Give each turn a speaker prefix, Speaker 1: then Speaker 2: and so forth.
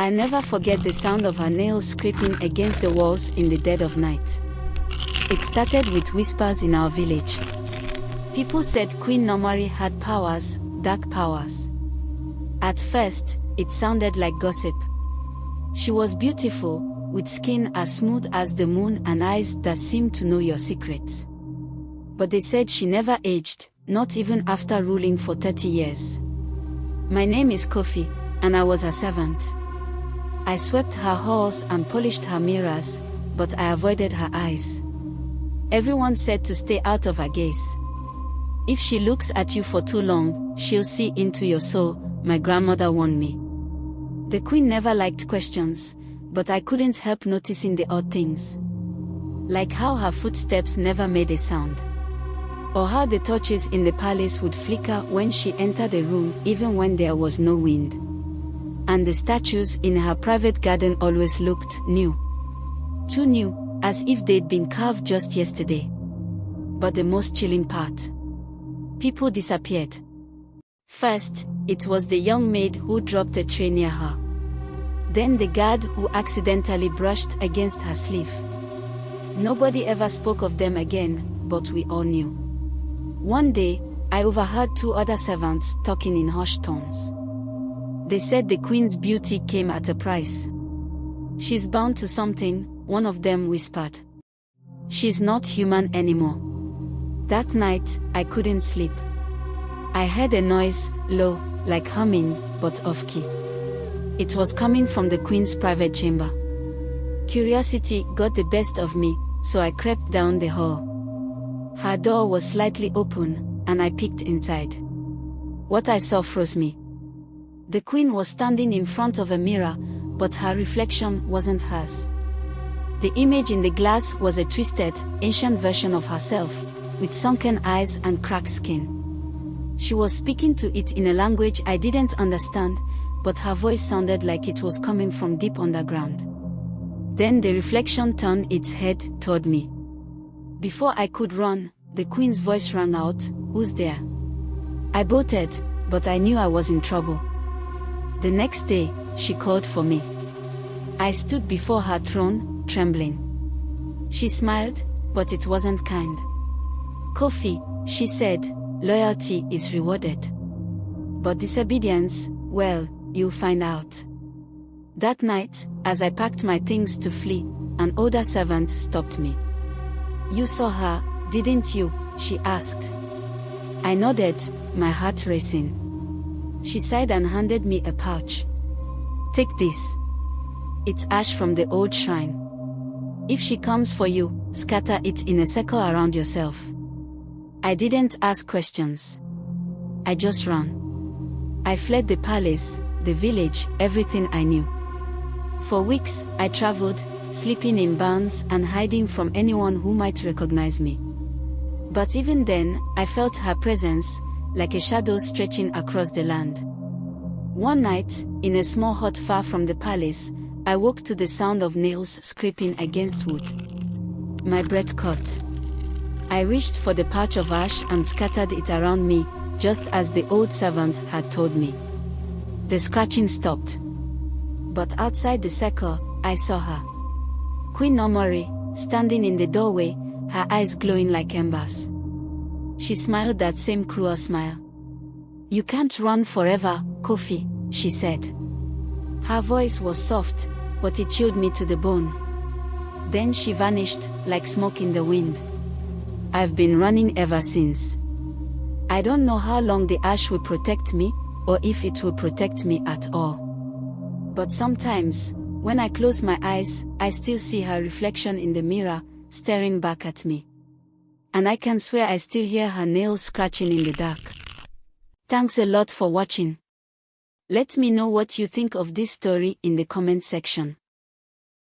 Speaker 1: I never forget the sound of her nails scraping against the walls in the dead of night. It started with whispers in our village. People said Queen Nomari had powers, dark powers. At first, it sounded like gossip. She was beautiful, with skin as smooth as the moon and eyes that seemed to know your secrets. But they said she never aged, not even after ruling for 30 years. My name is Kofi, and I was her servant. I swept her halls and polished her mirrors, but I avoided her eyes. Everyone said to stay out of her gaze. If she looks at you for too long, she'll see into your soul, my grandmother warned me. The queen never liked questions, but I couldn't help noticing the odd things. Like how her footsteps never made a sound. Or how the torches in the palace would flicker when she entered the room even when there was no wind. And the statues in her private garden always looked new. Too new, as if they'd been carved just yesterday. But the most chilling part. People disappeared. First, it was the young maid who dropped a tray near her. Then the guard who accidentally brushed against her sleeve. Nobody ever spoke of them again, but we all knew. One day, I overheard two other servants talking in hushed tones. They said the queen's beauty came at a price. She's bound to something, one of them whispered. She's not human anymore. That night, I couldn't sleep. I heard a noise, low, like humming, but off-key. It was coming from the queen's private chamber. Curiosity got the best of me, so I crept down the hall. Her door was slightly open, and I peeked inside. What I saw froze me. The queen was standing in front of a mirror, but her reflection wasn't hers. The image in the glass was a twisted, ancient version of herself, with sunken eyes and cracked skin. She was speaking to it in a language I didn't understand, but her voice sounded like it was coming from deep underground. Then the reflection turned its head toward me. Before I could run, the queen's voice rang out, "Who's there?" I bolted, but I knew I was in trouble. The next day, she called for me. I stood before her throne, trembling. She smiled, but it wasn't kind. "Kofi," she said, "loyalty is rewarded. But disobedience, well, you'll find out." That night, as I packed my things to flee, an older servant stopped me. "You saw her, didn't you?" she asked. I nodded, my heart racing. She sighed and handed me a pouch. "Take this. It's ash from the old shrine. If she comes for you, scatter it in a circle around yourself." I didn't ask questions. I just ran. I fled the palace, the village, everything I knew. For weeks, I traveled, sleeping in barns and hiding from anyone who might recognize me. But even then, I felt her presence, like a shadow stretching across the land. One night, in a small hut far from the palace, I woke to the sound of nails scraping against wood. My breath caught. I reached for the pouch of ash and scattered it around me, just as the old servant had told me. The scratching stopped. But outside the circle, I saw her. Queen Nomari, standing in the doorway, her eyes glowing like embers. She smiled that same cruel smile. "You can't run forever, Kofi," she said. Her voice was soft, but it chilled me to the bone. Then she vanished, like smoke in the wind. I've been running ever since. I don't know how long the ash will protect me, or if it will protect me at all. But sometimes, when I close my eyes, I still see her reflection in the mirror, staring back at me. And I can swear I still hear her nails scratching in the dark. Thanks a lot for watching. Let me know what you think of this story in the comment section.